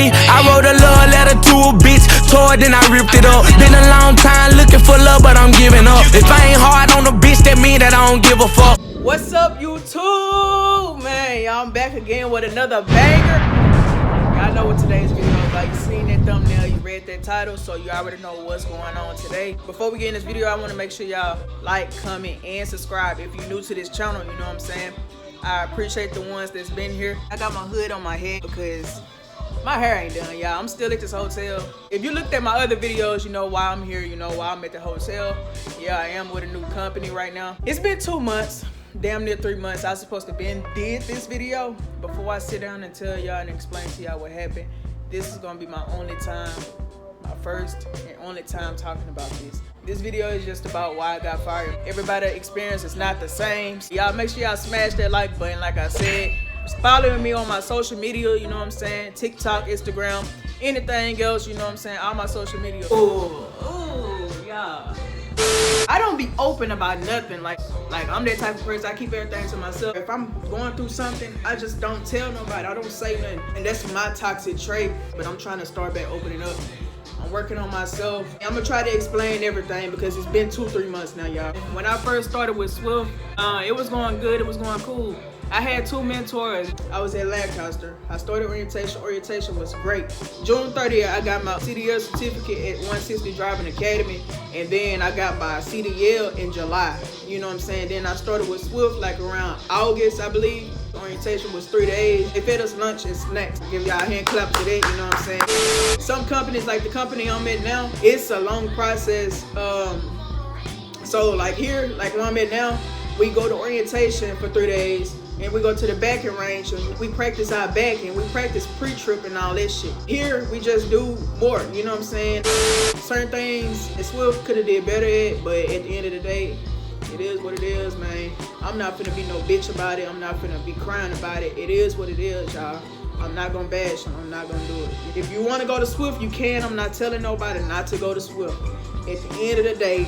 Ayy, I wrote a love letter to a bitch, tore it, then I ripped it up. Been a long time looking for love, but I'm giving up. If I ain't hard on a bitch, that mean that I don't give a fuck. What's up, YouTube? Man, y'all, I'm back again with another banger. Y'all know what today's video is like. You seen that thumbnail, you read that title, so you already know what's going on today. Before we get in this video, I want to make sure y'all like, comment, and subscribe. If you're new to this channel, you know what I'm saying? I appreciate the ones that's been here. I got my hood on my head because my hair ain't done, y'all. I'm still at this hotel. If you looked at my other videos, you know why I'm here. You know why I'm at the hotel. Yeah, I am with a new company right now. It's been 2 months, damn near 3 months. I was supposed to did this video. Before I sit down and tell y'all and explain to y'all what happened, this is gonna be my only time, my first and only time talking about this. This video is just about why I got fired. Everybody's experience is not the same. Y'all make sure y'all smash that like button, like I said. Following me on my social media, you know what I'm saying? TikTok, Instagram, anything else, you know what I'm saying? All my social media. Ooh, yeah. I don't be open about nothing. Like I'm that type of person. I keep everything to myself. If I'm going through something, I just don't tell nobody. I don't say nothing. And that's my toxic trait. But I'm trying to start back opening up. I'm working on myself. I'm gonna try to explain everything because it's been 2-3 months now, y'all. When I first started with Swift, it was going good, it was going cool. I had 2 mentors. I was at Lancaster. I started orientation. Orientation was great. June 30th, I got my CDL certificate at 160 Driving Academy. And then I got my CDL in July. You know what I'm saying? Then I started with Swift like around August, I believe. Orientation was 3 days. They fed us lunch and snacks. Give y'all a hand clap to that, you know what I'm saying? Some companies, like the company I'm at now, it's a long process. So like here, like where I'm at now, we go to orientation for 3 days. And we go to the backing range and we practice our back and we practice pre-trip and all that shit. Here, we just do more, you know what I'm saying? Certain things that Swift could have did better at, but at the end of the day, it is what it is, man. I'm not finna be no bitch about it. I'm not finna be crying about it. It is what it is, y'all. I'm not gonna bash them. I'm not gonna do it. If you wanna go to Swift, you can. I'm not telling nobody not to go to Swift. At the end of the day,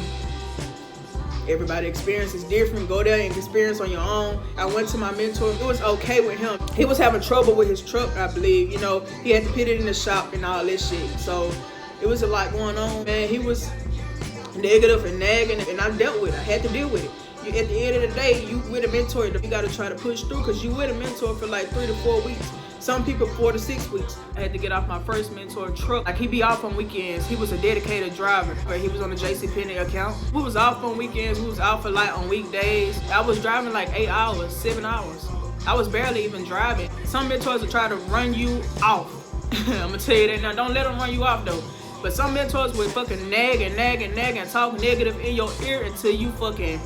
everybody's experience is different. Go there and experience on your own. I went to my mentor. It was okay with him. He was having trouble with his truck, I believe. You know, he had to put it in the shop and all this shit. So it was a lot going on, man. He was negative and nagging, and I dealt with it. I had to deal with it. At the end of the day, you with a mentor, you gotta try to push through because you with a mentor for like 3 to 4 weeks. Some people 4 to 6 weeks. I had to get off my first mentor truck. Like he be off on weekends. He was a dedicated driver. He was on the JCPenney account. We was off on weekends. We was out for like on weekdays. I was driving like 8 hours, 7 hours. I was barely even driving. Some mentors will try to run you off. I'm gonna tell you that now. Don't let them run you off though. But some mentors will fucking nag and talk negative in your ear until you fucking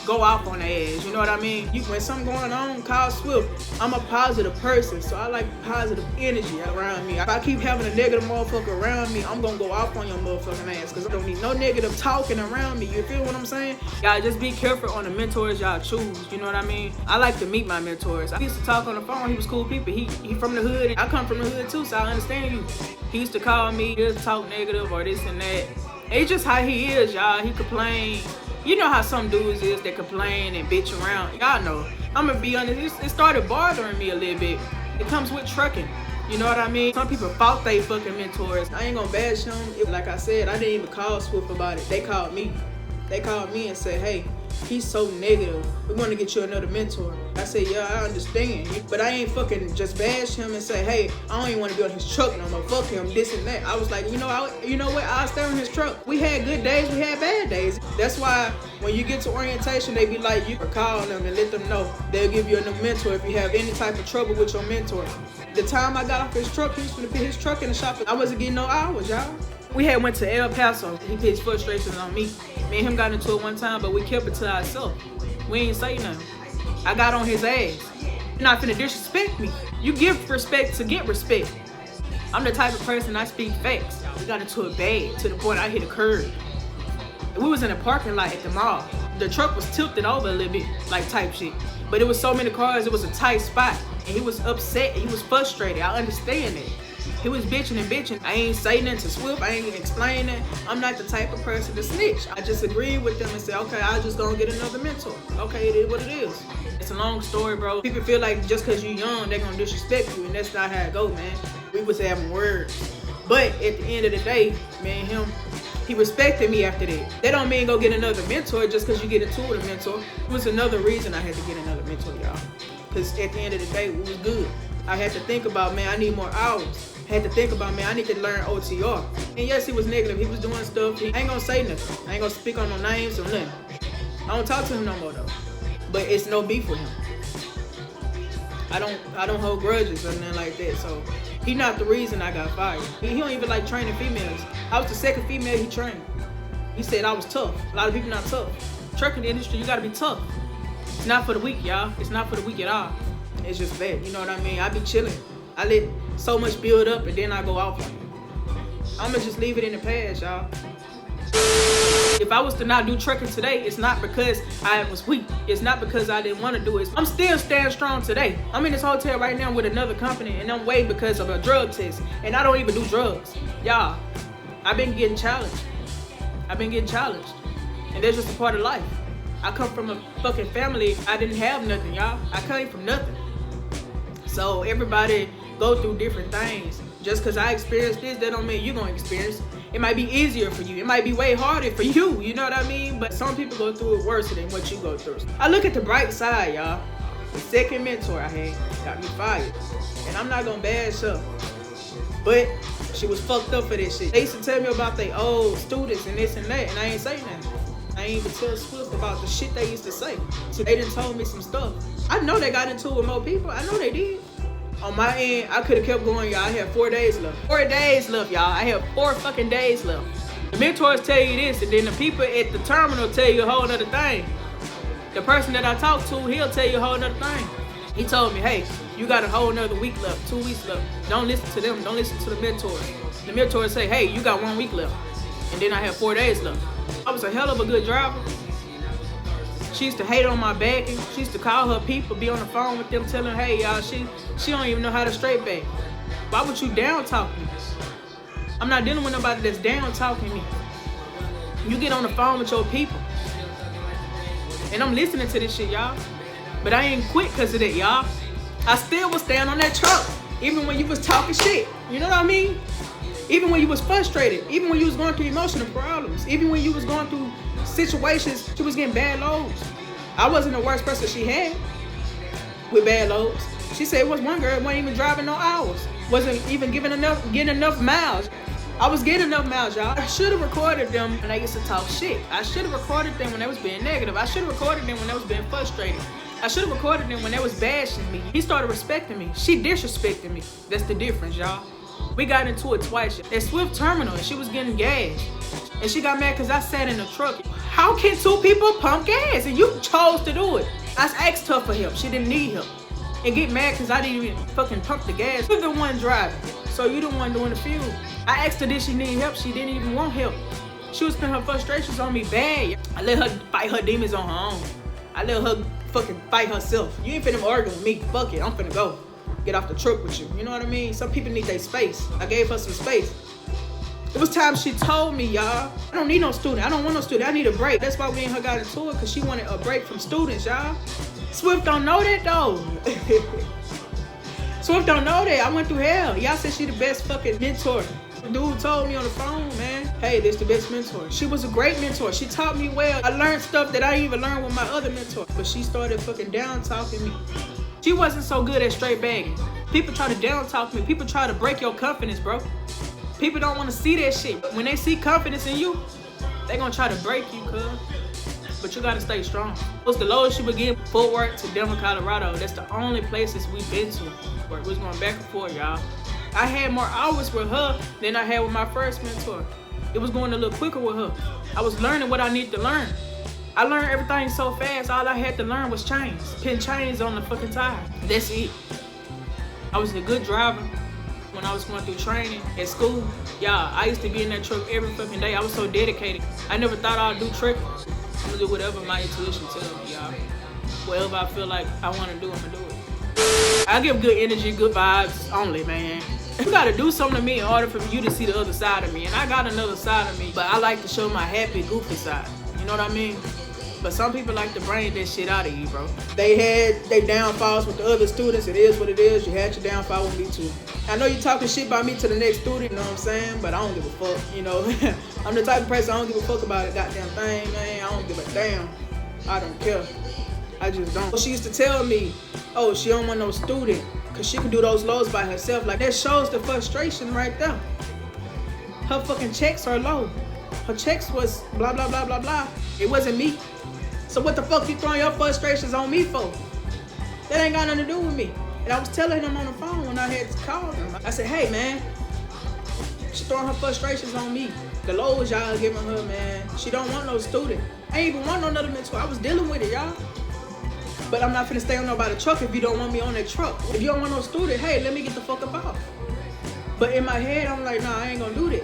go off on their ass, you know what I mean? When something going on, call Swift. I'm a positive person, so I like positive energy around me. If I keep having a negative motherfucker around me, I'm gonna go off on your motherfucking ass because I don't need no negative talking around me. You feel what I'm saying? Y'all just be careful on the mentors y'all choose, you know what I mean? I like to meet my mentors. I used to talk on the phone. He was cool people. He from the hood. I come from the hood too, so I understand you. He used to call me, he'll talk negative or this and that. It's just how he is, y'all. He complain. You know how some dudes is that complain and bitch around. Y'all know. I'm gonna be honest, it started bothering me a little bit. It comes with trucking. You know what I mean? Some people fought they fucking mentors. I ain't gonna bash them. Like I said, I didn't even call Swift about it. They called me. They called me and said, hey, he's so negative. We want to get you another mentor. I said, yeah, I understand. But I ain't fucking just bash him and say, hey, I don't even want to be on his truck no more. Fuck him, this and that. I was like, you know what? I'll stay on his truck. We had good days, we had bad days. That's why when you get to orientation, they be like, you can call them and let them know. They'll give you a new mentor if you have any type of trouble with your mentor. The time I got off his truck, he was gonna put his truck in the shop. I wasn't getting no hours, y'all. We had went to El Paso. He pitched frustrations on me. Me and him got into it one time, but we kept it to ourselves. We ain't say nothing. I got on his ass. You're not finna disrespect me. You give respect to get respect. I'm the type of person I speak facts. We got into it bad to the point I hit a curb. We was in a parking lot at the mall. The truck was tilted over a little bit, like type shit. But it was so many cars, it was a tight spot. And he was upset, he was frustrated. I understand that. He was bitching and bitching. I ain't say nothing to Swift. I ain't even explain that. I'm not the type of person to snitch. I just agreed with them and said, okay, I'll just go and get another mentor. Okay, it is what it is. It's a long story, bro. People feel like just because you're young, they're going to disrespect you, and that's not how it goes, man. We was having words. But at the end of the day, me and him, he respected me after that. That don't mean go get another mentor just because you get into it with a mentor. It was another reason I had to get another mentor, y'all. Because at the end of the day, it was good. I had to think about, man, I need more hours. I had to think about, man, I need to learn OTR. And yes, he was negative. He was doing stuff. I ain't gonna say nothing. I ain't gonna speak on no names or nothing. I don't talk to him no more though. But it's no beef with him. I don't hold grudges or nothing like that. So he not the reason I got fired. He don't even like training females. I was the second female he trained. He said I was tough. A lot of people not tough. Trucking industry, you gotta be tough. It's not for the weak, y'all. It's not for the weak at all. It's just bad. You know what I mean? I be chilling. I let so much build up and then I go off on it. I'ma just leave it in the past, y'all. If I was to not do trucking today, it's not because I was weak. It's not because I didn't want to do it. I'm still standing strong today. I'm in this hotel right now with another company and I'm waiting because of a drug test. And I don't even do drugs. Y'all, I've been getting challenged. And that's just a part of life. I come from a fucking family. I didn't have nothing, y'all. I came from nothing. So everybody go through different things. Just because I experienced this, that don't mean you're gonna experience it. It might be easier for you. It might be way harder for you. You know what I mean? But some people go through it worse than what you go through. I look at the bright side, y'all. The second mentor I had got me fired. And I'm not gonna bash her. But she was fucked up for this shit. They used to tell me about their old students and this and that, and I ain't say nothing. I ain't even tell Swift about the shit they used to say. So they done told me some stuff. I know they got into it with more people. I know they did. On my end, I could have kept going, y'all. I had 4 days left. 4 days left, y'all. I have 4 fucking days left. The mentors tell you this, and then the people at the terminal tell you a whole nother thing. The person that I talk to, he'll tell you a whole nother thing. He told me, hey, you got a whole nother week left, 2 weeks left. Don't listen to them. Don't listen to the mentors. The mentors say, hey, you got 1 week left. And then I have 4 days left. I was a hell of a good driver. She used to hate on my backing. She used to call her people, be on the phone with them, telling, hey, y'all, she don't even know how to straight back. Why would you down talk me? I'm not dealing with nobody that's down talking me. You get on the phone with your people. And I'm listening to this shit, y'all. But I ain't quit because of that, y'all. I still was staying on that truck, even when you was talking shit. You know what I mean? Even when you was frustrated, even when you was going through emotional problems, even when you was going through situations, she was getting bad loads. I wasn't the worst person she had with bad loads. She said it was one girl wasn't even driving no hours, wasn't even getting enough miles. I was getting enough miles, y'all. I should have recorded them when they used to talk shit. I should have recorded them when they was being negative. I should have recorded them when they was being frustrated. I should have recorded them when they was bashing me. He started respecting me. She disrespected me. That's the difference, y'all. We got into it twice at Swift Terminal and she was getting gas. And she got mad because I sat in the truck. How can 2 people pump gas? And you chose to do it. I asked her for help. She didn't need help. And get mad because I didn't even fucking pump the gas. You're the one driving. So you the one doing the fuel. I asked her did she need help. She didn't even want help. She was putting her frustrations on me bad. I let her fight her demons on her own. I let her fucking fight herself. You ain't finna argue with me. Fuck it. I'm finna go. Get off the truck with you. You know what I mean? Some people need their space. I gave her some space. It was time she told me, y'all, I don't need no student. I don't want no student. I need a break. That's why me and her got into it, because she wanted a break from students, y'all. Swift don't know that, though. Swift don't know that. I went through hell. Y'all said she the best fucking mentor. Dude told me on the phone, man, hey, this the best mentor. She was a great mentor. She taught me well. I learned stuff that I didn't even learn with my other mentor. But she started fucking down talking me. She wasn't so good at straight bagging. People try to down talk me. People try to break your confidence, bro. People don't want to see that shit. When they see confidence in you, they gonna try to break you, cuz. But you gotta stay strong. What's the lowest you would get? Fort Worth to Denver, Colorado. That's the only places we've been to. We was going back and forth, y'all. I had more hours with her than I had with my first mentor. It was going a little quicker with her. I was learning what I needed to learn. I learned everything so fast, all I had to learn was chains. Pin chains on the fucking tire. That's it. I was a good driver when I was going through training at school. Y'all, I used to be in that truck every fucking day. I was so dedicated. I never thought I'd do trucking. I'm gonna do whatever my intuition tells me, y'all. Whatever I feel like I wanna do, I'm gonna do it. I give good energy, good vibes only, man. You gotta do something to me in order for you to see the other side of me. And I got another side of me, but I like to show my happy, goofy side. You know what I mean? But some people like to bring that shit out of you, bro. They had their downfalls with the other students. It is what it is. You had your downfall with me too. I know you talking shit about me to the next student, you know what I'm saying? But I don't give a fuck, you know. I'm the type of person I don't give a fuck about a goddamn thing, man. I don't give a damn. I don't care. I just don't. She used to tell me, oh, she don't want no student because she can do those lows by herself. Like, that shows the frustration right there. Her fucking checks are low. Her checks was blah, blah, blah, blah, blah. It wasn't me. So what the fuck you throwing your frustrations on me for? That ain't got nothing to do with me. And I was telling him on the phone when I had to call him. I said, hey, man, she throwing her frustrations on me. The lows y'all giving her, man. She don't want no student. I ain't even want no another mentor. I was dealing with it, y'all. But I'm not finna stay on nobody's truck if you don't want me on that truck. If you don't want no student, hey, let me get the fuck up off. But in my head, I'm like, nah, I ain't gonna do that.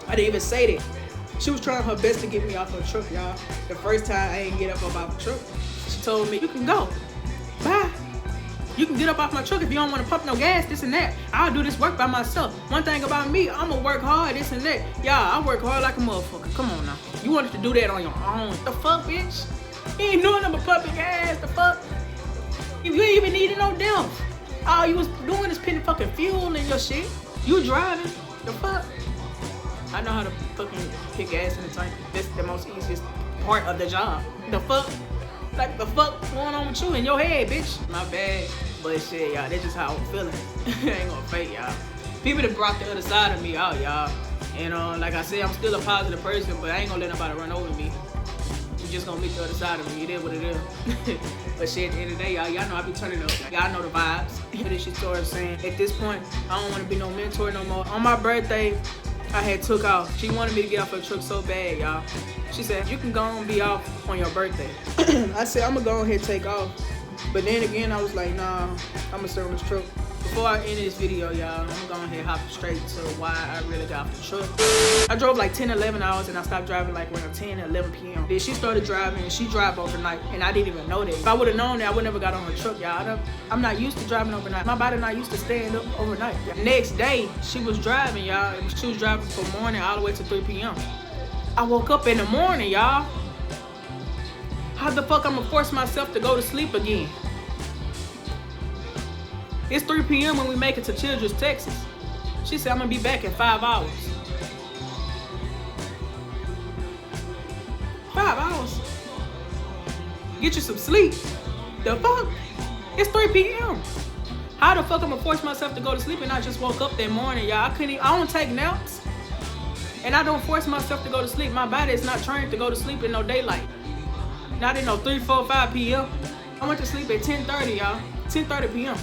I didn't even say that. She was trying her best to get me off her truck, y'all. The first time I ain't get up off the truck, she told me, you can go. Bye. You can get up off my truck if you don't want to pump no gas, this and that. I'll do this work by myself. One thing about me, I'm gonna work hard, this and that. Y'all, I work hard like a motherfucker. Come on now. You wanted to do that on your own. The fuck, bitch? You ain't doing nothing but pumping gas, the fuck? You ain't even needed no damn. All you was doing is putting fucking fuel in your shit. You driving, the fuck? I know how to fucking put gas in the tank. That's the most easiest part of the job. The fuck? Like, the fuck going on with you in your head, bitch? My bad. But shit, y'all, that's just how I'm feeling. I ain't gonna fake y'all. People that brought the other side of me out, y'all. And like I said, I'm still a positive person, but I ain't gonna let nobody run over me. You just gonna meet the other side of me. It is what it is. But shit, at the end of the day, y'all know I be turning up. Y'all know the vibes. But then she started saying, at this point, I don't wanna be no mentor no more. On my birthday, I had took off. She wanted me to get off her truck so bad, y'all. She said, you can go and be off on your birthday. I said, I'm gonna go ahead and take off. But then again, I was like, nah, I'm gonna stay on this truck. Before I end this video, y'all, I'm gonna go ahead and hop straight to why I really got off the truck. I drove like 10, 11 hours and I stopped driving like around 10, 11 p.m. Then she started driving and she drive overnight and I didn't even know that. If I would've known that, I would never got on her truck, y'all. I'm not used to driving overnight. My body not used to staying up overnight. Next day, she was driving, y'all. She was driving from morning all the way to 3 p.m. I woke up in the morning, y'all. How the fuck I'm gonna force myself to go to sleep again? It's 3 p.m. when we make it to Childress, Texas. She said I'm gonna be back in 5 hours. 5 hours? Get you some sleep. The fuck? It's 3 p.m. How the fuck I'm gonna force myself to go to sleep and I just woke up that morning, y'all? I don't take naps. And I don't force myself to go to sleep. My body is not trained to go to sleep in no daylight. Not in no 3, 4, 5 p.m. I went to sleep at 10:30, y'all. 10:30 p.m.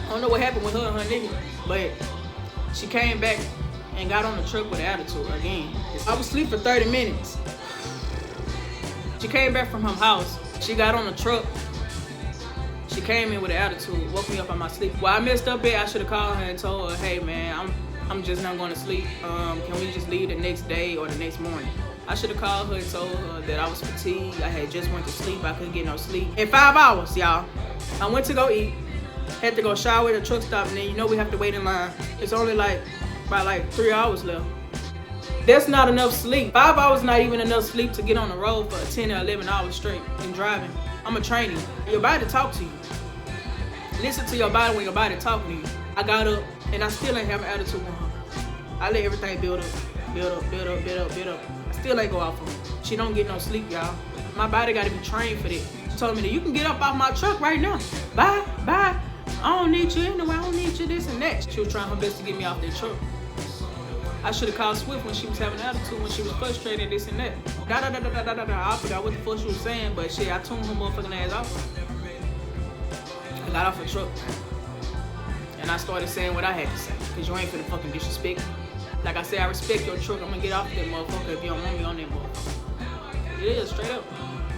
I don't know what happened with her and her nigga, but she came back and got on the truck with attitude again. I was asleep for 30 minutes. She came back from her house. She got on the truck. She came in with an attitude, woke me up on my sleep. Well, I messed up it. I should have called her and told her, hey man, I'm just not going to sleep. Can we just leave the next day or the next morning? I should have called her and told her that I was fatigued. I had just went to sleep. I couldn't get no sleep. In 5 hours, y'all, I went to go eat. Had to go shower at the truck stop, and then you know we have to wait in line. It's only about 3 hours left. That's not enough sleep. 5 hours not even enough sleep to get on the road for 10 or 11 hours straight in driving. I'm a trainee. Your body talk to you. Listen to your body when your body talking to you. I got up, and I still ain't have an attitude with her. I let everything build up, build up, build up, build up, build up. I still ain't go off of her. She don't get no sleep, y'all. My body got to be trained for that. She told me that you can get up off my truck right now. Bye, bye. I don't need you anyway. I don't need you this and that. She was trying her best to get me off that truck. I should have called Swift when she was having attitude, when she was frustrated, this and that. I forgot what the fuck she was saying, but shit, I tuned her motherfucking ass off. I got off the truck. And I started saying what I had to say. Cause you ain't finna fucking disrespect me. Like I said, I respect your truck. I'm gonna get off that motherfucker if you don't want me on that motherfucker. It is, straight up.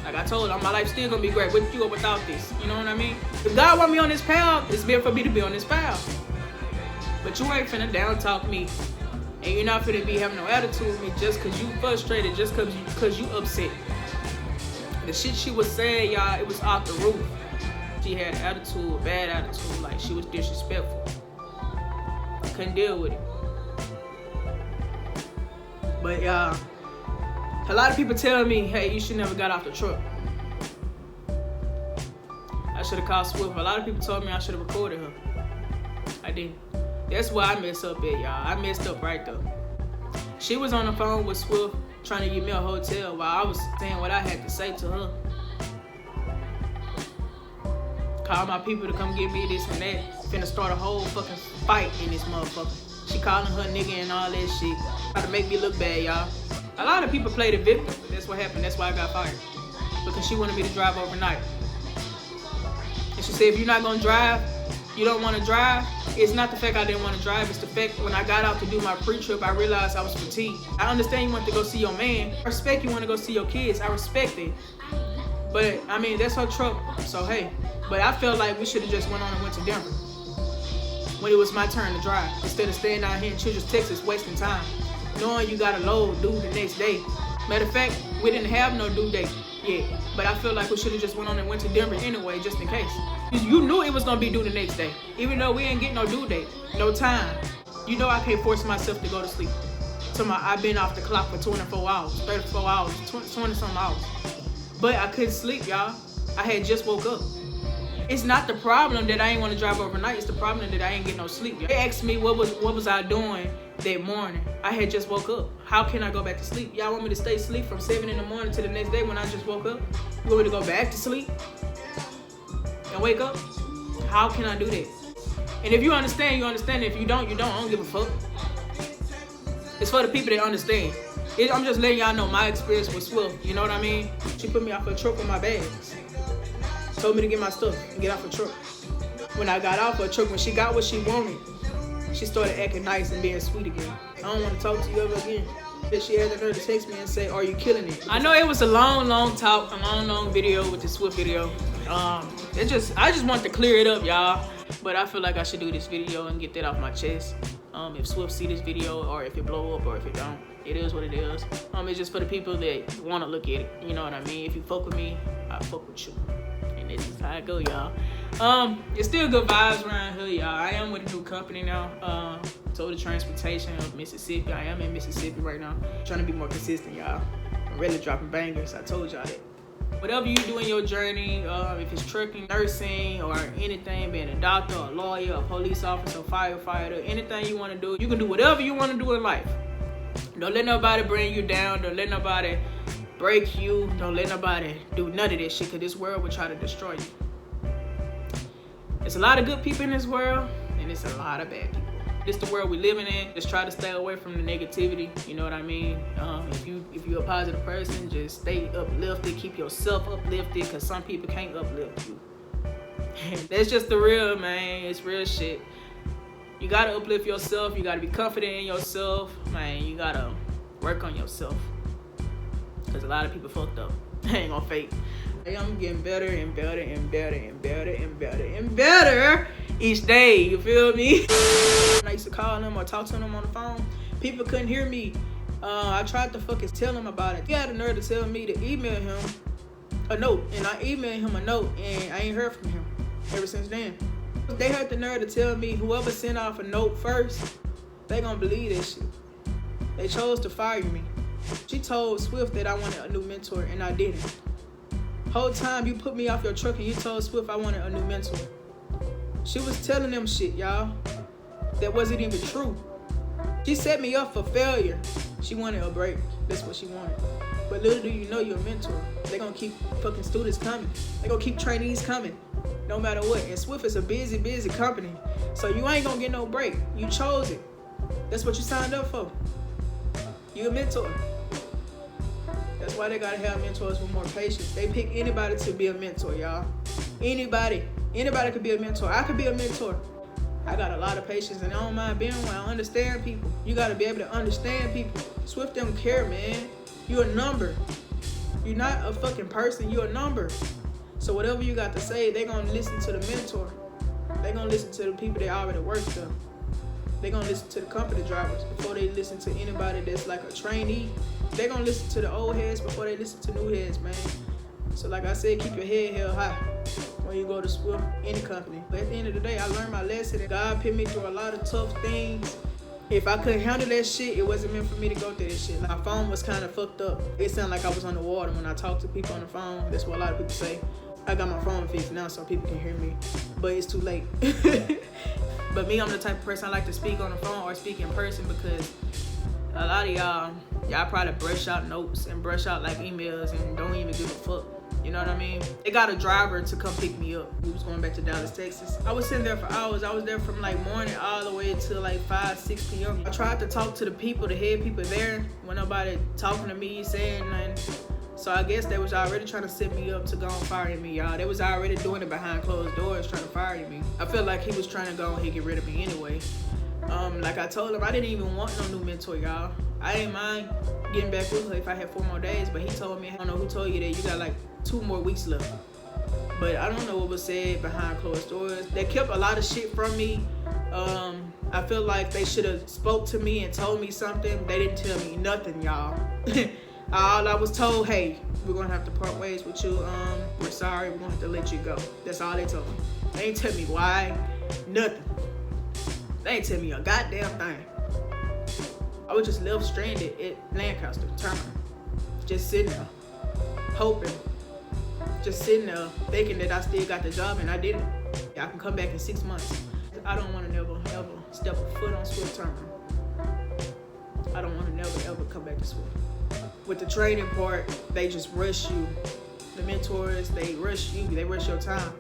Like I told her, my life still gonna be great with you or without this. You know what I mean? If God want me on this path, it's meant for me to be on this path. But you ain't finna down talk me. And you're not finna be having no attitude with me just cause you frustrated, just cause you upset. The shit she was saying, y'all, it was off the roof. She had an attitude, a bad attitude, like she was disrespectful. I couldn't deal with it. But y'all, a lot of people tell me, hey, you should never got off the truck. I should have called Swift. A lot of people told me I should have recorded her. I didn't. That's why I messed up at, y'all. I messed up right there. She was on the phone with Swift trying to get me a hotel while I was saying what I had to say to her. Call my people to come get me this and that. Finna start a whole fucking fight in this motherfucker. She calling her nigga and all that shit. Try to make me look bad, y'all. A lot of people play the victim, but that's what happened. That's why I got fired. Because she wanted me to drive overnight. And she said, if you're not gonna drive, you don't wanna drive. It's not the fact I didn't want to drive, it's the fact when I got out to do my pre-trip, I realized I was fatigued. I understand you want to go see your man. I respect you want to go see your kids. I respect it. But, I mean, that's her truck, so hey. But I felt like we should have just went on and went to Denver when it was my turn to drive, instead of staying down here in Children's, Texas, wasting time, knowing you got a load due the next day. Matter of fact, we didn't have no due date yet, but I feel like we should have just went on and went to Denver anyway, just in case. You knew it was gonna be due the next day, even though we ain't get no due date, no time. You know I can't force myself to go to sleep. So I've been off the clock for 24 hours, 34 hours, 20-some hours. But I couldn't sleep, y'all. I had just woke up. It's not the problem that I ain't want to drive overnight. It's the problem that I ain't get no sleep. They asked me what was I doing that morning. I had just woke up. How can I go back to sleep? Y'all want me to stay asleep from 7 in the morning to the next day when I just woke up? You want me to go back to sleep and wake up? How can I do that? And if you understand, you understand. If you don't, you don't. I don't give a fuck. It's for the people that understand. I'm just letting y'all know my experience with Swift. You know what I mean? She put me off her truck with my bags. Told me to get my stuff and get off her truck. When I got off her truck, when she got what she wanted, she started acting nice and being sweet again. I don't want to talk to you ever again. Then she had the nerve to text me and say, are you killing it? I know it was a long talk, a long video with the Swift video. I just want to clear it up, y'all. But I feel like I should do this video and get that off my chest. If Swift see this video, or if it blow up, or if it don't, it is what it is. It's just for the people that want to look at it. You know what I mean? If you fuck with me, I fuck with you. And this is how I go, y'all. It's still good vibes around here, y'all. I am with a new company now. Total Transportation of Mississippi. I am in Mississippi right now. Trying to be more consistent, y'all. I'm really dropping bangers. I told y'all that. Whatever you do in your journey, if it's trucking, nursing, or anything, being a doctor, a lawyer, a police officer, firefighter, anything you want to do, you can do whatever you want to do in life. Don't let nobody bring you down. Don't let nobody break you. Don't let nobody do none of this shit, because this world will try to destroy you. There's a lot of good people in this world, and it's a lot of bad people. This is the world we living in. Just try to stay away from the negativity. You know what I mean? If you're a positive person, just stay uplifted. Keep yourself uplifted, because some people can't uplift you. That's just the real, man. It's real shit. You gotta uplift yourself. You gotta be confident in yourself, man. You gotta work on yourself, because a lot of people fucked up. I ain't gonna fake. I'm getting better and better and better and better and better and better each day, you feel me? I used to call them or talk to them on the phone. People couldn't hear me. I tried to fucking tell him about it. He had the nerve to tell me to email him a note, and I emailed him a note, and I ain't heard from him ever since then. They had the nerve to tell me whoever sent off a note first, they gonna believe that shit. They chose to fire me. She told Swift that I wanted a new mentor, and I didn't. Whole time you put me off your truck and you told Swift I wanted a new mentor. She was telling them shit, y'all, that wasn't even true. She set me up for failure. She wanted a break. That's what she wanted. But little do you know, you're a mentor. They gonna keep fucking students coming. They gonna keep trainees coming, no matter what. And Swift is a busy company. So you ain't gonna get no break. You chose it. That's what you signed up for. You a mentor. That's why they gotta have mentors with more patience. They pick anybody to be a mentor, y'all. Anybody could be a mentor. I could be a mentor. I got a lot of patience, and I don't mind being one. I understand people. You gotta be able to understand people. Swift don't care, man. You're a number. You're not a fucking person. You're a number. So whatever you got to say, they gonna listen to the mentor. They gonna listen to the people that already work there. They gonna listen to the company drivers before they listen to anybody that's like a trainee. They gonna listen to the old heads before they listen to new heads, man. So like I said, keep your head held high when you go to Swift, any company. But at the end of the day, I learned my lesson, and God put me through a lot of tough things. If I couldn't handle that shit, it wasn't meant for me to go through that shit. Like, my phone was kind of fucked up. It sounded like I was underwater when I talk to people on the phone. That's what a lot of people say. I got my phone fixed now so people can hear me, but it's too late. But me, I'm the type of person I like to speak on the phone or speak in person, because a lot of y'all probably brush out notes and brush out like emails and don't even give a fuck. You know what I mean? They got a driver to come pick me up. We was going back to Dallas, Texas. I was sitting there for hours. I was there from like morning all the way till like 5, 6 p.m. I tried to talk to the people, the head people there, when nobody talking to me, saying nothing. So I guess they was already trying to set me up to go and fire me, y'all. They was already doing it behind closed doors, trying to fire me. I feel like he was trying to go and get rid of me anyway. Like I told him, I didn't even want no new mentor, y'all. I didn't mind getting back with her if I had 4 more days, but he told me, I don't know who told you that, you got like 2 more weeks left. But I don't know what was said behind closed doors. They kept a lot of shit from me. I feel like they should have spoke to me and told me something. They didn't tell me nothing, y'all. All I was told, hey, we're gonna have to part ways with you. We're sorry, we're gonna have to let you go. That's all they told me. They ain't tell me why, nothing. They ain't tell me a goddamn thing. I was just left stranded at Lancaster Terminal, just sitting there, hoping, just sitting there, thinking that I still got the job, and I didn't. I can come back in 6 months. I don't want to never, ever step a foot on Swift Terminal. I don't want to never, ever come back to Swift. With the training part, they just rush you. The mentors, they rush you, they rush your time.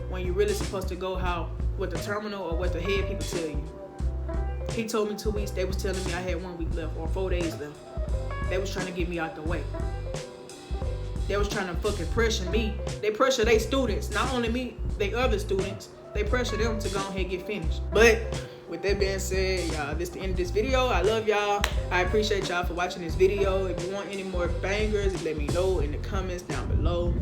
When you're really supposed to go what the terminal or what the head people tell you. He told me 2 weeks, they was telling me I had 1 week left or 4 days left. They was trying to get me out the way. They was trying to fucking pressure me. They pressure their students, not only me, they other students. They pressure them to go ahead and get finished. But with that being said, y'all, this is the end of this video. I love y'all. I appreciate y'all for watching this video. If you want any more bangers, let me know in the comments down below.